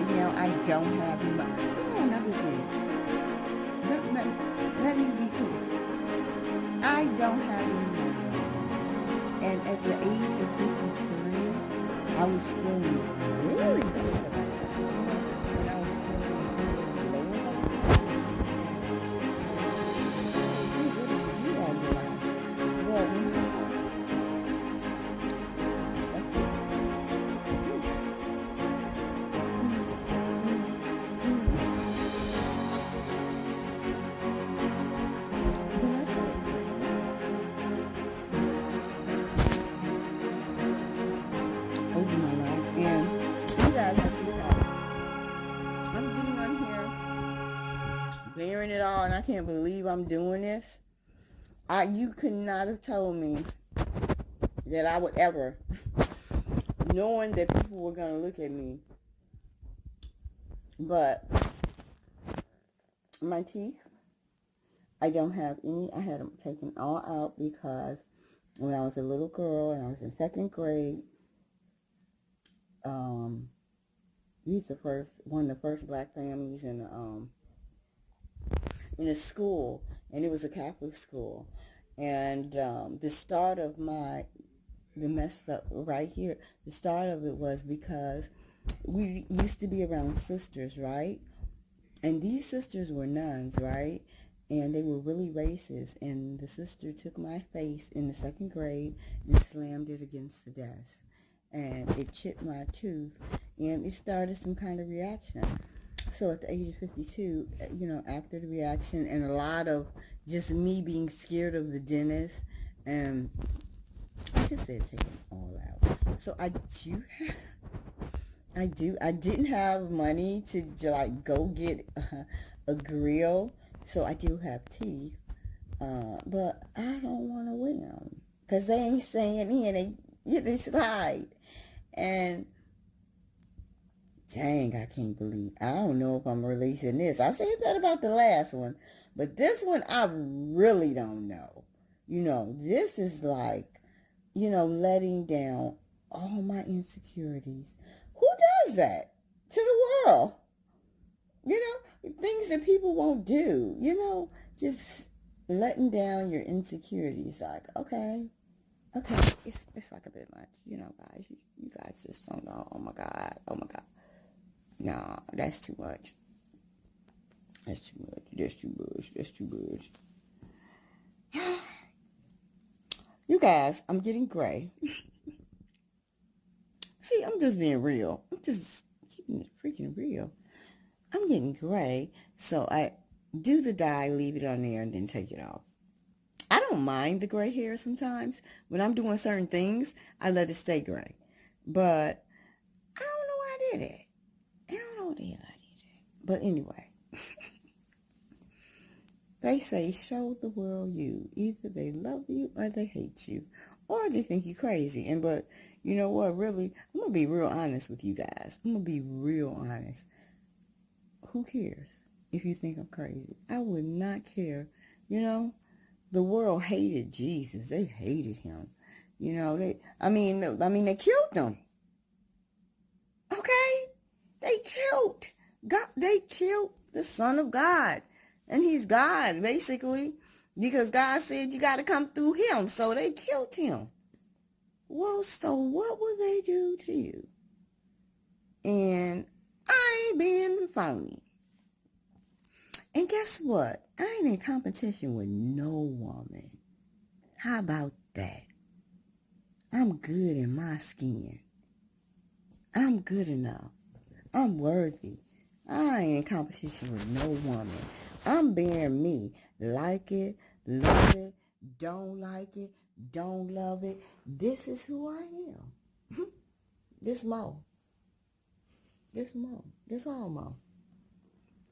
right now I don't have any money. Another thing. Let me be clear. I don't have any money. And at the age of 53, I was feeling very bad about that. When I was feeling low about that, what did you do all your life? Well, when I started, over my life, and you guys have to know, I'm getting on here, bearing it all, and I can't believe I'm doing this. You could not have told me that I would ever, knowing that people were going to look at me, but my teeth, I don't have any. I had them taken all out because when I was a little girl and I was in second grade, we was one of the first black families in a school, and it was a Catholic school. And the start of the mess up right here, the start of it was because we used to be around sisters, right? And these sisters were nuns, right? And they were really racist. And the sister took my face in the second grade and slammed it against the desk. And it chipped my tooth, and it started some kind of reaction. So at the age of 52, after the reaction and a lot of just me being scared of the dentist, and I just said take them all out. So I didn't have money to like go get a grill, so I do have teeth, but I don't want to wear them because they ain't saying in, they slide. And dang, I can't believe, I don't know if I'm releasing this. I said that about the last one, but this one I really don't know. This is like, letting down all my insecurities. Who does that to the world? Things that people won't do, just letting down your insecurities. Like, okay, it's like a bit much, guys. You guys just don't know. Oh my God. Nah, that's too much. That's too much. You guys, I'm getting gray. See, I'm just being real. I'm just keeping it freaking real. I'm getting gray, so I do the dye, leave it on there, and then take it off. I don't mind the gray hair sometimes. When I'm doing certain things, I let it stay gray. But I don't know why I did it. I don't know what the hell I did. But anyway, they say show the world you. Either they love you or they hate you. Or they think you're crazy. But you know what, really, I'm going to be real honest with you guys. I'm going to be real honest. Who cares if you think I'm crazy? I would not care. The world hated Jesus. They hated him. They killed him. Okay? They killed God. They killed the Son of God. And he's God, basically, because God said you got to come through him. So they killed him. Well, so what will they do to you? And I ain't being phony. And guess what? I ain't in competition with no woman. How about that? I'm good in my skin. I'm good enough. I'm worthy. I ain't in competition with no woman. I'm being me. Like it, love it, don't like it, don't love it. This is who I am. This Mo. This all Mo.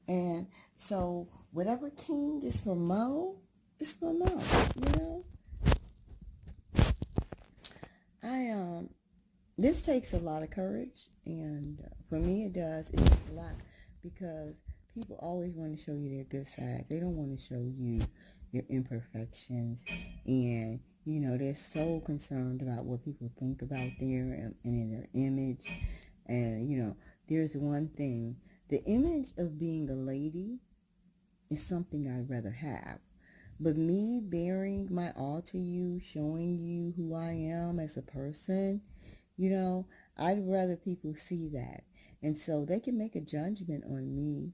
And so whatever king is for Mo, it's for Mo, this takes a lot of courage, and for me it does. It takes a lot because people always want to show you their good side. They don't want to show you their imperfections, and they're so concerned about what people think about them and in their image, and there's one thing. The image of being a lady is something I'd rather have. But me bearing my all to you, showing you who I am as a person, I'd rather people see that. And so they can make a judgment on me.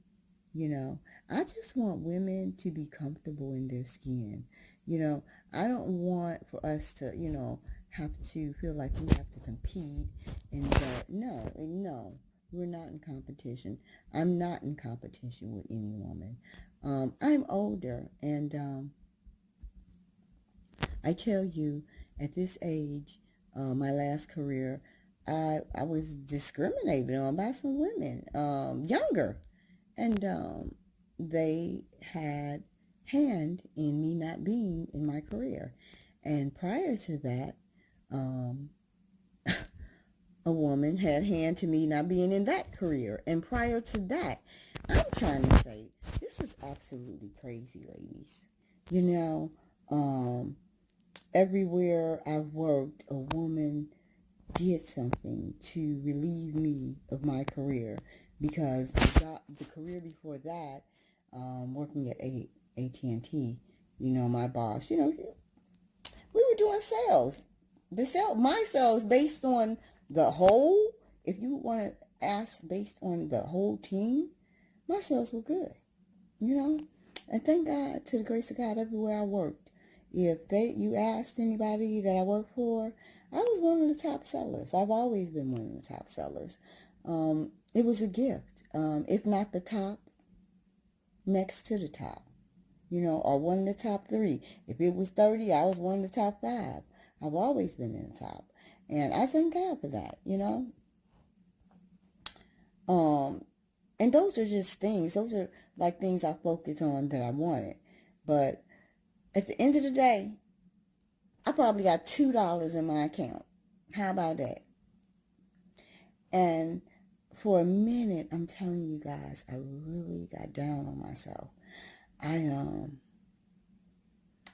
I just want women to be comfortable in their skin. I don't want for us to, have to feel like we have to compete and that. No, we're not in competition. I'm not in competition with any woman. I'm older, and I tell you, at this age, my last career, I was discriminated on by some women, younger, and they had hand in me not being in my career. And prior to that, a woman had hand to me not being in that career. And prior to that, I'm trying to say, this is absolutely crazy, ladies. Everywhere I've worked, a woman did something to relieve me of my career, because the career before that, working at AT&T, my boss, we were doing sales. My sales based on the whole, if you want to ask based on the whole team, my sales were good, and thank God, to the grace of God, everywhere I worked. If you asked anybody that I worked for, I was one of the top sellers. I've always been one of the top sellers. It was a gift. If not the top, next to the top, or one of the top 3. If it was 30, I was one of the top 5. I've always been in the top. And I thank God for that, And those are just things. Those are like things I focus on that I wanted. But at the end of the day, I probably got $2 in my account. How about that? And for a minute, I'm telling you guys, I really got down on myself.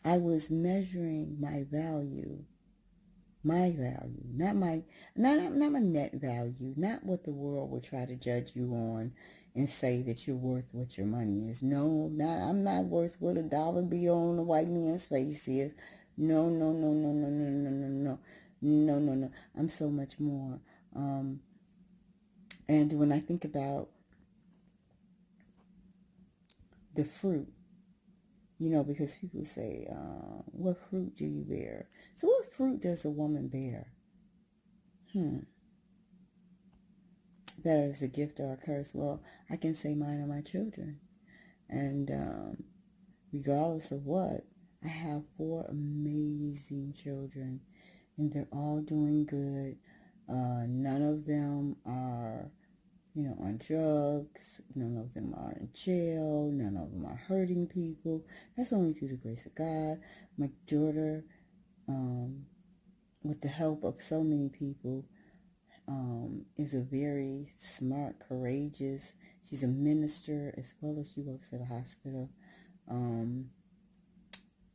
I was measuring my value, not my net value, not what the world would try to judge you on and say that you're worth what your money is. No, I'm not worth what a dollar bill on a white man's face is. No. I'm so much more. And when I think about the fruit, because people say, what fruit do you bear? So what fruit does a woman bear? That is a gift or a curse. Well, I can say mine are my children. And regardless of what, I have 4 amazing children, and they're all doing good. None of them are, on drugs. None of them are in jail. None of them are hurting people. That's only through the grace of God. My daughter, with the help of so many people, is a very smart, courageous. She's a minister as well as she works at a hospital.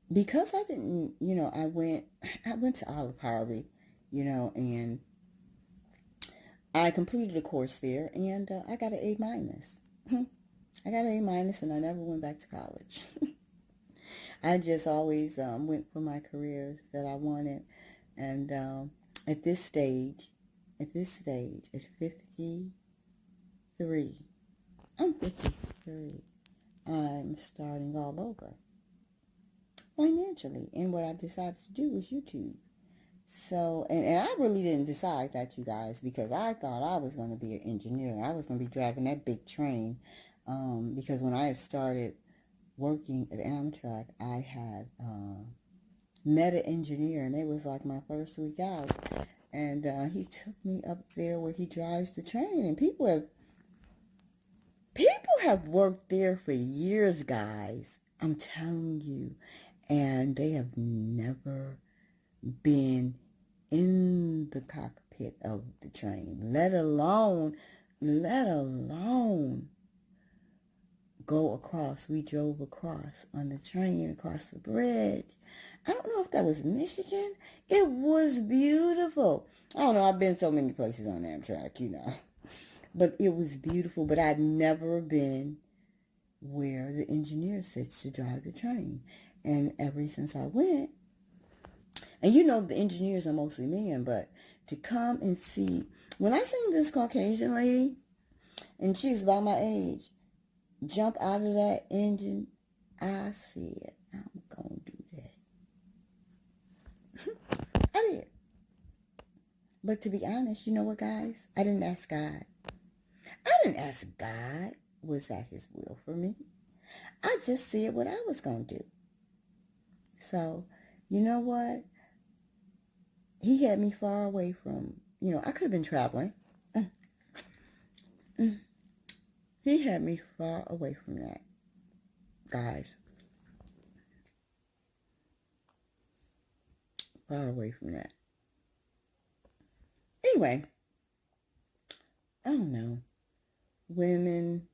Because I didn't, I went to Olive Harvey, and I completed a course there, and I got an A-. I got an A-, and I never went back to college. I just always went for my careers that I wanted, and at this stage, at 53, I'm 53, I'm starting all over financially, and what I decided to do was YouTube. So, and I really didn't decide that, you guys, because I thought I was going to be an engineer. I was going to be driving that big train, because when I had started working at Amtrak, I had met an engineer, and it was like my first week out, and he took me up there where he drives the train, and people have worked there for years, guys. I'm telling you, and they have never been in the cockpit of the train, let alone go across. We drove across on the train, across the bridge. I don't know if that was Michigan. It was beautiful. I don't know. I've been so many places on Amtrak, But it was beautiful. But I'd never been where the engineer sits to drive the train. And ever since I went, and you know the engineers are mostly men, but to come and see, when I seen this Caucasian lady, and she's about my age, jump out of that engine, I said, I'm going to do that. I did. But to be honest, you know what, guys? I didn't ask God. I didn't ask God, was that his will for me? I just said what I was going to do. So, you know what? He had me far away from, I could have been traveling. He had me far away from that, guys. Far away from that. Anyway, I don't know. Women.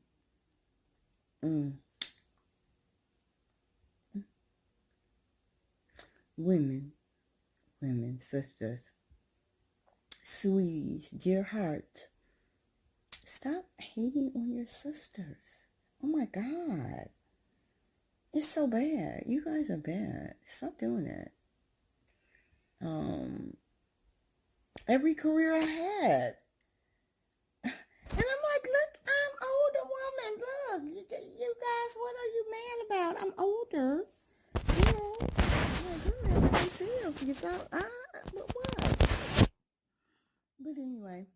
Women, sisters, sweeties, dear hearts, stop hating on your sisters. Oh my God. It's so bad. You guys are bad. Stop doing it. Every career I had. And I'm like, look, I'm older woman. Look, you guys, what are you mad about? I'm older. My goodness, I can see him. You thought, what? But anyway,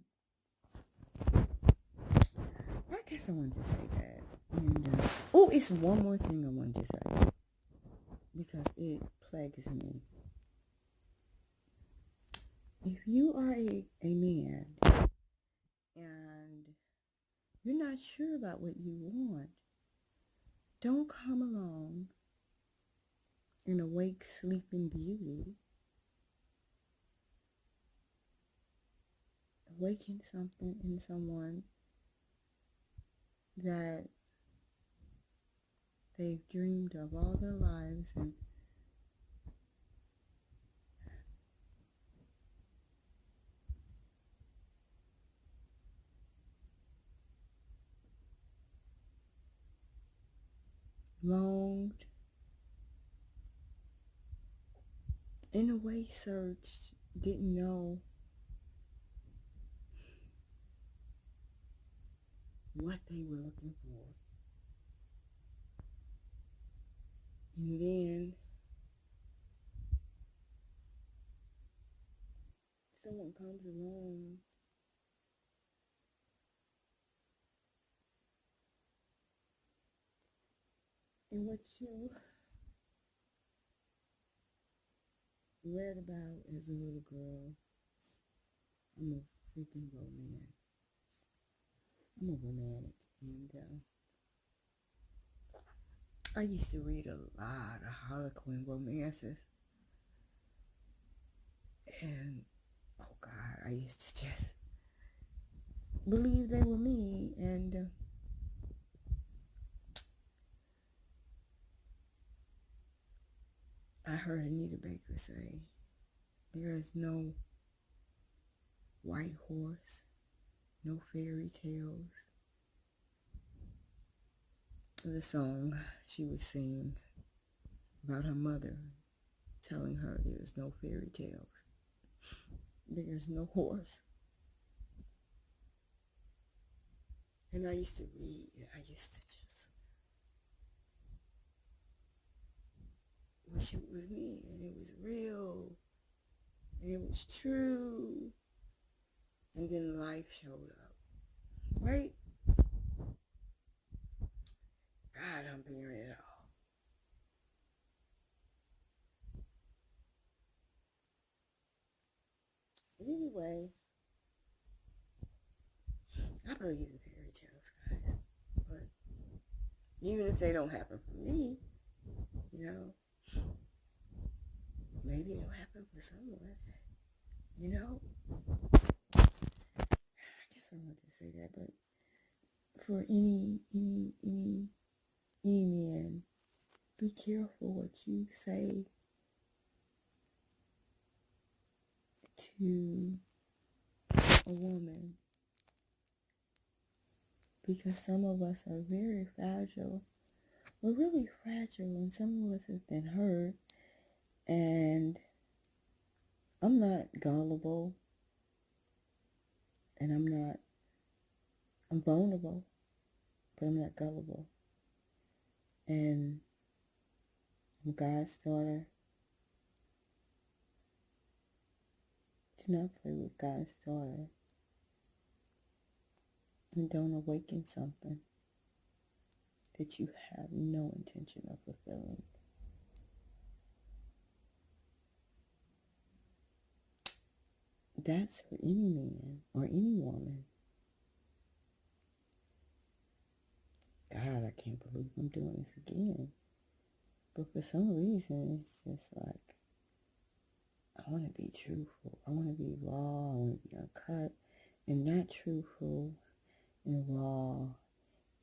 I guess I wanted to say that. And, it's one more thing I wanted to say. Because it plagues me. If you are a man and you're not sure about what you want, don't come along and awake sleeping beauty. Awaken something in someone that they've dreamed of all their lives, and longed, in a way searched, didn't know what they were looking for. And then someone comes along and what you read about as a little girl. I'm a freaking romantic. I'm a romantic, and I used to read a lot of Harlequin romances, and oh God, I used to just believe they were me, and I heard Anita Baker say, there is no white horse, no fairy tales. The song she would sing about her mother telling her there's no fairy tales. There's no horse. And I used to read, I used to just wish it was me, and it was real, and it was true, and then life showed up, right? God, I'm bearing it all. But anyway, I believe in fairy tales, guys. But even if they don't happen for me, maybe it'll happen for someone, I guess I wanted to say that, but for any man, be careful what you say to a woman Because some of us are very fragile. We're really fragile, and some of us have been hurt. And I'm not gullible, and I'm vulnerable, but I'm not gullible. And I'm God's daughter. Do not play with God's daughter. And don't awaken something that you have no intention of fulfilling. That's for any man or any woman. God, I can't believe I'm doing this again. But for some reason, it's just like, I want to be truthful. I want to be raw. I want to be uncut and not truthful and raw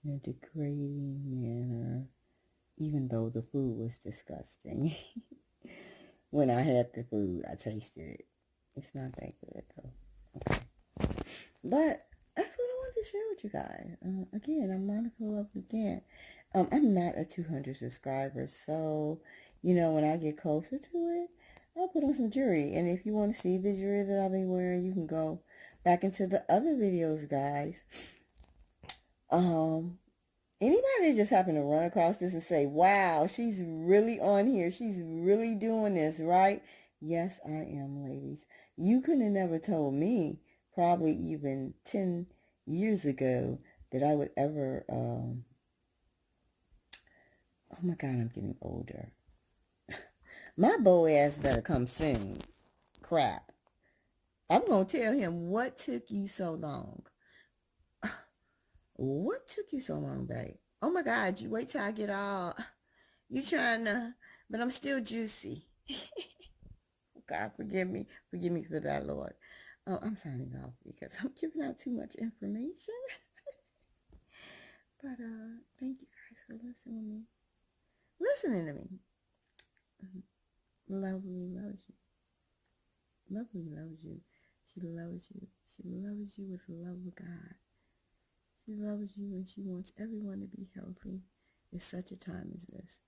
in a degrading manner, even though the food was disgusting. When I had the food, I tasted it. It's not that good, though. Okay. But that's what I wanted to share with you guys. Again, I'm MonicalovelyGant. I'm not a 200 subscribers, so, when I get closer to it, I'll put on some jewelry. And if you want to see the jewelry that I'll be wearing, you can go back into the other videos, guys. Anybody just happen to run across this and say, wow, she's really on here. She's really doing this, right? Yes, I am, ladies. You could have never told me, probably even 10 years ago, that I would ever, oh my God, I'm getting older. My boy ass better come soon. Crap. I'm going to tell him, what took you so long? What took you so long, babe? Oh my God, you wait till I get all, you trying to, but I'm still juicy. God, forgive me for that, Lord. Oh, I'm signing off because I'm giving out too much information. But thank you guys for listening to me. Lovely loves you. Lovely loves you. She loves you. She loves you with the love of God. She loves you and she wants everyone to be healthy at such a time as this.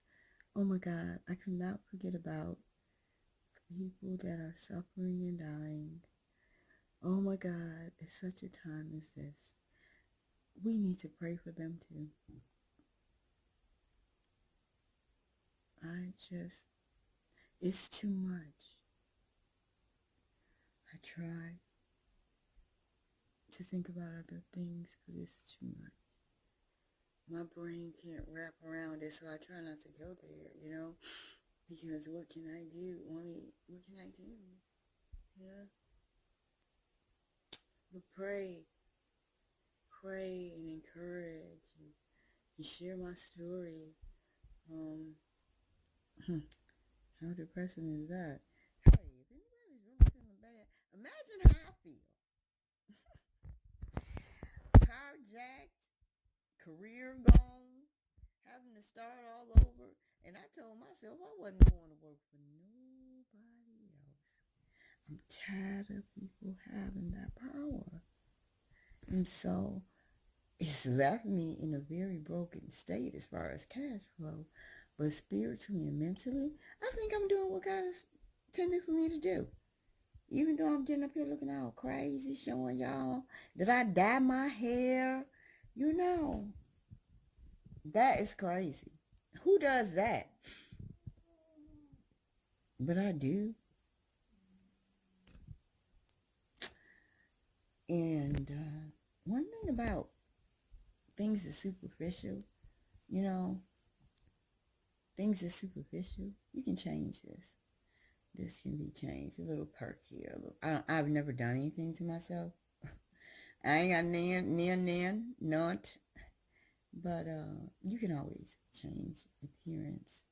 Oh my God, I could not forget about people that are suffering and dying. Oh my God, at such a time as this. We need to pray for them too. It's too much. I try to think about other things, but it's too much. My brain can't wrap around it, so I try not to go there, because what can I do? What can I do? But pray and encourage and share my story. How depressing is that? Hey, if anybody's really feeling bad, imagine how I feel. Carjacked, career gone, having to start all over. And I told myself I wasn't going to work for nobody else. I'm tired of people having that power. And so it's left me in a very broken state as far as cash flow. But spiritually and mentally, I think I'm doing what God is intended for me to do. Even though I'm getting up here looking all crazy, showing y'all that I dye my hair, that is crazy. Who does that? But I do. And one thing about things that's superficial, things are superficial. You can change this. This can be changed. A little perk here. I've never done anything to myself. I ain't got none. But you can always change appearance.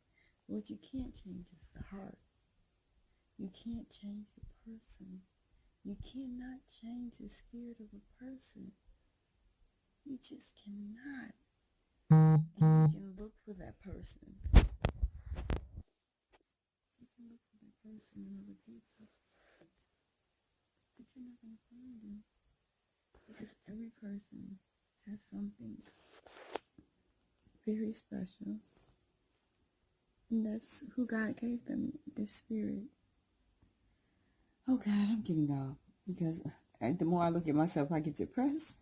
What you can't change is the heart. You can't change the person. You cannot change the spirit of a person. You just cannot. And you can look for that person. You can look for that person in other people. But you're not going to find them. Because every person has something very special. And that's who God gave them, their spirit. Oh God, I'm getting off because the more I look at myself, I get depressed.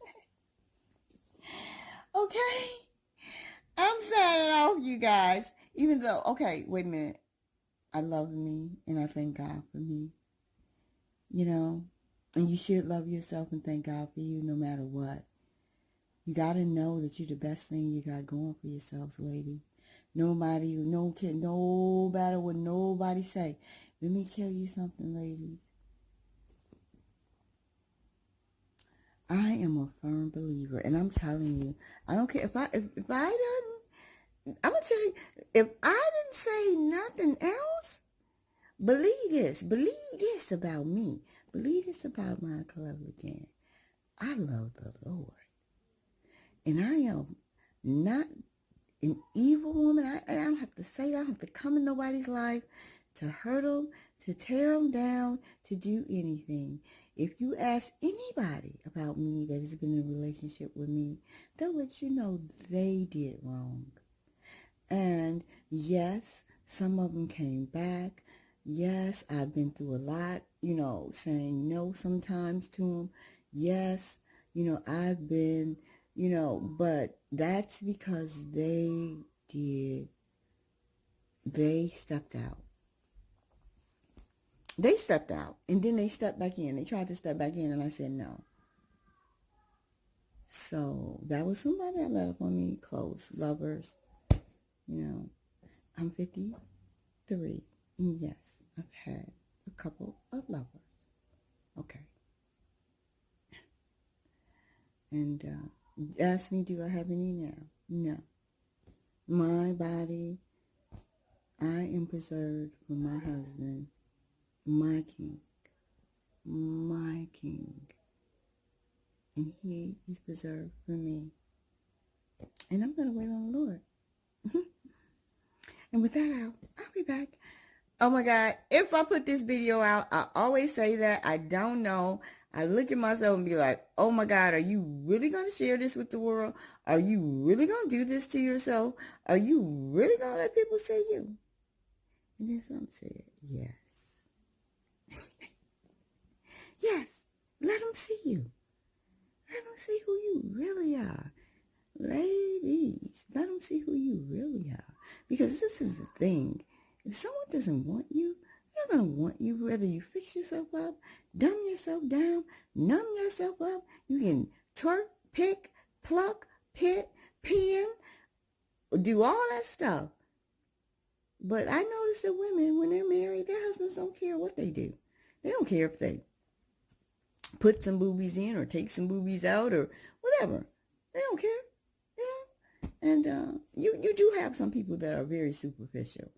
Okay, I'm signing off, you guys. Even though, okay, wait a minute. I love me and I thank God for me. You know, and you should love yourself and thank God for you no matter what. You got to know that you're the best thing you got going for yourselves, lady. No matter what nobody say. Let me tell you something, ladies. I am a firm believer, and I'm telling you, I don't care if I didn't. I'm gonna tell you, if I didn't say nothing else, believe this about me. Believe this about MonicalovelyGant. I love the Lord, and I am not an evil woman. I don't have to say that. I don't have to come in nobody's life to hurt them, to tear them down, to do anything. If you ask anybody about me that has been in a relationship with me, they'll let you know they did wrong. And yes, some of them came back. Yes, I've been through a lot, saying no sometimes to them. Yes, I've been, but that's because they stepped out. They stepped out, and then they stepped back in. They tried to step back in, and I said no. So that was somebody that let up on me, close, lovers. I'm 53, and yes, I've had a couple of lovers. Okay. And ask me, do I have any now? No. My body, I am preserved for my husband, my king, and he is preserved for me. And I'm going to wait on the Lord. And with that, I'll be back. Oh my God, if I put this video out, I always say that. I don't know. I look at myself and be like, oh my God, are you really going to share this with the world? Are you really going to do this to yourself? Are you really going to let people see you? And then some said, yes. Yes, let them see you. Let them see who you really are. Ladies, let them see who you really are. Because this is the thing. If someone doesn't want you, they're going to want you whether you fix yourself up, dumb yourself down, numb yourself up. You can twerk, pick, pluck, pin, do all that stuff. But I notice that women, when they're married, their husbands don't care what they do. They don't care if they put some boobies in or take some boobies out or whatever. They don't care. And you do have some people that are very superficial.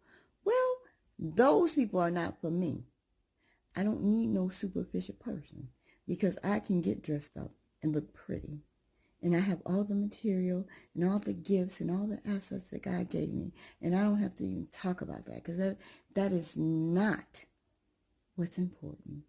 Well, those people are not for me. I don't need no superficial person because I can get dressed up and look pretty. And I have all the material and all the gifts and all the assets that God gave me. And I don't have to even talk about that because that is not what's important.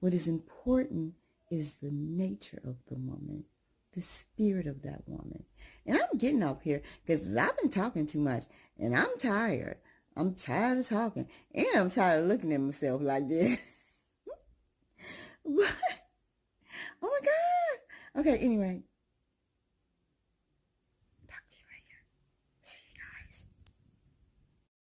What is important is the nature of the woman, the spirit of that woman. And I'm getting up here because I've been talking too much and I'm tired. I'm tired of talking and I'm tired of looking at myself like this. But, oh my God. Okay, anyway,